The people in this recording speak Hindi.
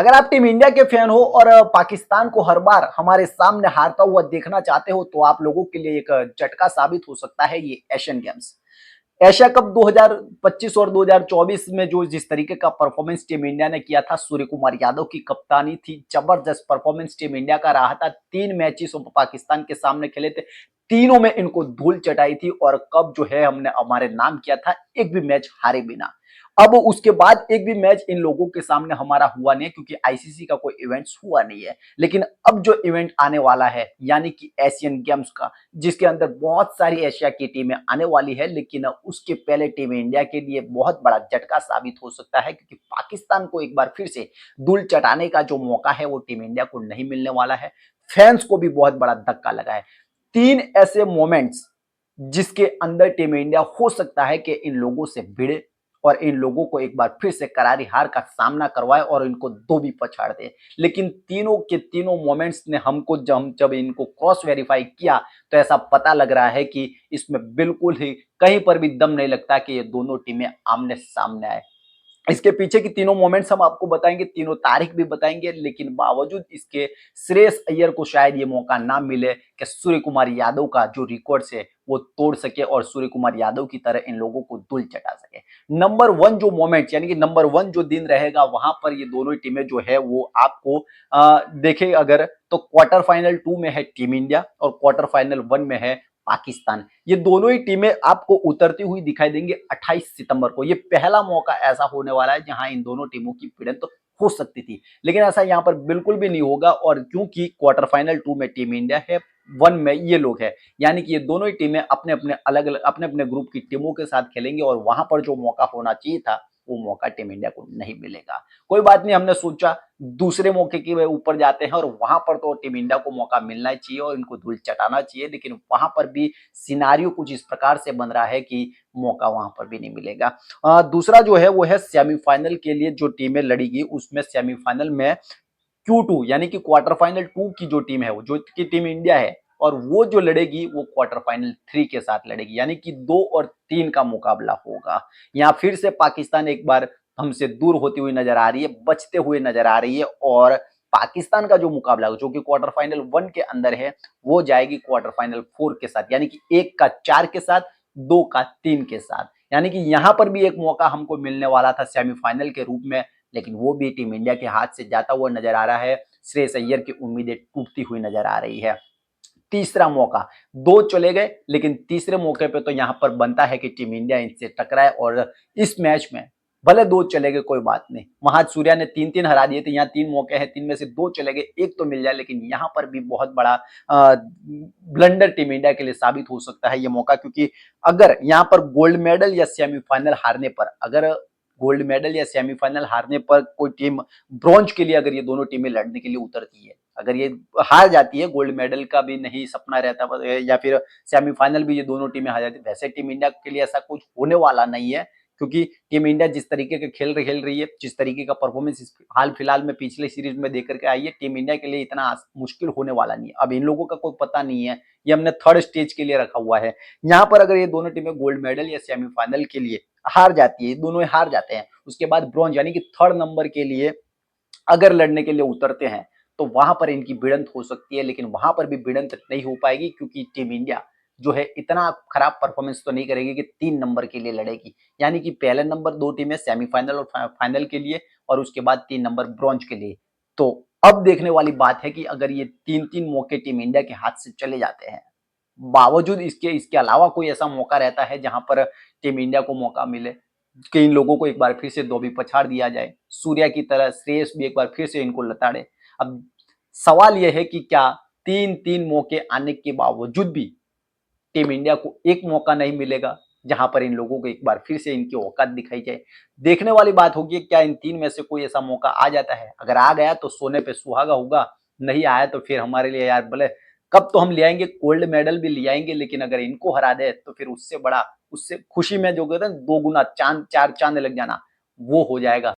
अगर आप टीम इंडिया के फैन हो और पाकिस्तान को हर बार हमारे सामने हारता हुआ देखना चाहते हो तो आप लोगों के लिए एक झटका साबित हो सकता है ये एशियन गेम्स। एशिया कप 2025 और 2024 में जो जिस तरीके का परफॉर्मेंस टीम इंडिया ने किया था, सूर्य कुमार यादव की कप्तानी थी, जबरदस्त परफॉर्मेंस टीम इंडिया का रहा था। 3 मैचेस पाकिस्तान के सामने खेले थे, तीनों में इनको धूल चटाई थी और कब जो है हमने हमारे नाम किया था, एक भी मैच हारे बिना। अब उसके बाद एक भी मैच इन लोगों के सामने हमारा हुआ नहीं है क्योंकि आईसीसी का कोई इवेंट्स हुआ नहीं है। लेकिन अब जो इवेंट आने वाला है यानी कि एशियन गेम्स का, जिसके अंदर बहुत सारी एशिया की टीमें आने वाली है, लेकिन उसके पहले टीम इंडिया के लिए बहुत बड़ा झटका साबित हो सकता है क्योंकि पाकिस्तान को एक बार फिर से धूल चटाने का जो मौका है वो टीम इंडिया को नहीं मिलने वाला है। फैंस को भी बहुत बड़ा धक्का लगा है। 3 ऐसे मोमेंट्स जिसके अंदर टीम इंडिया हो सकता है कि इन लोगों से भिड़े और इन लोगों को एक बार फिर से करारी हार का सामना करवाए और इनको दो भी पछाड़ दे। लेकिन तीनों के तीनों मोमेंट्स ने हमको जब इनको क्रॉस वेरीफाई किया तो ऐसा पता लग रहा है कि इसमें बिल्कुल ही कहीं पर भी दम नहीं लगता कि ये दोनों टीमें आमने सामने आए। इसके पीछे की तीनों मोमेंट्स हम आपको बताएंगे, तीनों तारीख भी बताएंगे, लेकिन बावजूद इसके श्रेयस अय्यर को शायद ये मौका ना मिले कि सूर्य कुमार यादव का जो रिकॉर्ड्स है वो तोड़ सके और सूर्य कुमार यादव की तरह इन लोगों को धूल चटा सके। नंबर 1 जो मोमेंट यानी कि नंबर 1 जो दिन रहेगा वहां पर ये दोनों टीमें जो है वो आपको देखे अगर तो क्वार्टर फाइनल 2 में है टीम इंडिया और क्वार्टर फाइनल 1 में है पाकिस्तान। ये दोनों ही टीमें आपको उतरती हुई दिखाई देंगे 28 सितंबर को। ये पहला मौका ऐसा होने वाला है जहां इन दोनों टीमों की भिड़ंत तो हो सकती थी, लेकिन ऐसा यहां पर बिल्कुल भी नहीं होगा। और क्योंकि क्वार्टर फाइनल 2 में टीम इंडिया है, 1 में ये लोग है, यानी कि ये दोनों ही टीमें अपने अपने अलग अलग अपने अपने ग्रुप की टीमों के साथ खेलेंगे और वहां पर जो मौका होना चाहिए था वो मौका टीम इंडिया को नहीं मिलेगा। कोई बात नहीं, हमने सोचा दूसरे मौके के ऊपर जाते हैं और वहां पर तो टीम इंडिया को मौका मिलना चाहिए और इनको धूल चटाना चाहिए, लेकिन वहां पर भी सिनारियो कुछ इस प्रकार से बन रहा है कि मौका वहां पर भी नहीं मिलेगा। दूसरा जो है वो है सेमीफाइनल के लिए जो टीमें लड़ेगी, उसमें सेमीफाइनल में Q2 यानी कि क्वार्टर फाइनल 2 की जो टीम है वो जो की टीम इंडिया है और वो जो लड़ेगी वो क्वार्टर फाइनल 3 के साथ लड़ेगी, यानी कि 2 और 3 का मुकाबला होगा। यहाँ फिर से पाकिस्तान एक बार हमसे दूर होती हुई नजर आ रही है, बचते हुए नजर आ रही है और पाकिस्तान का जो मुकाबला जो कि क्वार्टर फाइनल 1 के अंदर है वो जाएगी क्वार्टर फाइनल 4 के साथ, यानी कि 1 का 4 के साथ, 2 का 3 के साथ। यानी कि यहां पर भी एक मौका हमको मिलने वाला था सेमीफाइनल के रूप में, लेकिन वो भी टीम इंडिया के हाथ से जाता हुआ नजर आ रहा है। श्रेयस अय्यर की उम्मीदें टूटती हुई नजर आ रही है। तीसरा मौका, 2 चले गए लेकिन तीसरे मौके पे तो यहां पर बनता है कि टीम इंडिया इनसे टकराए और इस मैच में भले 2 चले गए कोई बात नहीं, वहां सूर्या ने 3-3 हरा दिए थे, यहाँ 3 मौके हैं, 3 में से 2 चले गए, एक तो मिल जाए, लेकिन यहां पर भी बहुत बड़ा ब्लंडर टीम इंडिया के लिए साबित हो सकता है ये मौका, क्योंकि अगर यहां पर गोल्ड मेडल या सेमीफाइनल हारने पर अगर गोल्ड मेडल या सेमीफाइनल हारने पर कोई टीम ब्रॉन्ज के लिए अगर ये दोनों टीमें लड़ने के लिए उतरती है, अगर ये हार जाती है, गोल्ड मेडल का भी नहीं सपना रहता या फिर सेमीफाइनल भी ये दोनों टीमें हार जाती है, वैसे टीम इंडिया के लिए ऐसा कुछ होने वाला नहीं है क्योंकि टीम इंडिया जिस तरीके के खेल रही है, जिस तरीके का परफॉर्मेंस हाल फिलहाल में पिछले सीरीज में देकर के आई है, टीम इंडिया के लिए इतना मुश्किल होने वाला नहीं है। अब इन लोगों का कोई पता नहीं है, ये हमने थर्ड स्टेज के लिए रखा हुआ है। यहाँ पर अगर ये दोनों टीमें गोल्ड मेडल या सेमीफाइनल के लिए हार जाती है, दोनों हार जाते हैं, उसके बाद ब्रॉन्ज यानी कि थर्ड नंबर के लिए अगर लड़ने के लिए उतरते हैं तो वहां पर इनकी भिड़ंत हो सकती है, लेकिन वहां पर भी भिड़ंत नहीं हो पाएगी क्योंकि टीम इंडिया जो है इतना खराब परफॉर्मेंस तो नहीं करेगी कि 3 नंबर के लिए लड़ेगी, यानी कि पहले नंबर 2 टीमें सेमीफाइनल और फाइनल के लिए और उसके बाद 3 नंबर ब्रॉन्ज के लिए। तो अब देखने वाली बात है कि अगर ये 3-3 मौके टीम इंडिया के हाथ से चले जाते हैं, बावजूद इसके इसके अलावा कोई ऐसा मौका रहता है जहां पर टीम इंडिया को मौका मिले कि इन लोगों को एक बार फिर से धोबी पछाड़ दिया जाए, सूर्या की तरह श्रेयस भी एक बार फिर से इनको लताड़े। अब सवाल यह है कि क्या 3-3 मौके आने के बावजूद भी टीम इंडिया को एक मौका नहीं मिलेगा जहां पर इन लोगों को एक बार फिर से इनकी औकात दिखाई जाए। देखने वाली बात होगी क्या इन 3 में से कोई ऐसा मौका आ जाता है। अगर आ गया तो सोने पे सुहागा होगा, नहीं आया तो फिर हमारे लिए यार भले कब तो हम ले आएंगे, गोल्ड मेडल भी ले आएंगे, लेकिन अगर इनको हरा दे तो फिर उससे बड़ा, उससे खुशी में जो कहते हैं 2 गुना चांद 4 चांद लग जाना, वो हो जाएगा।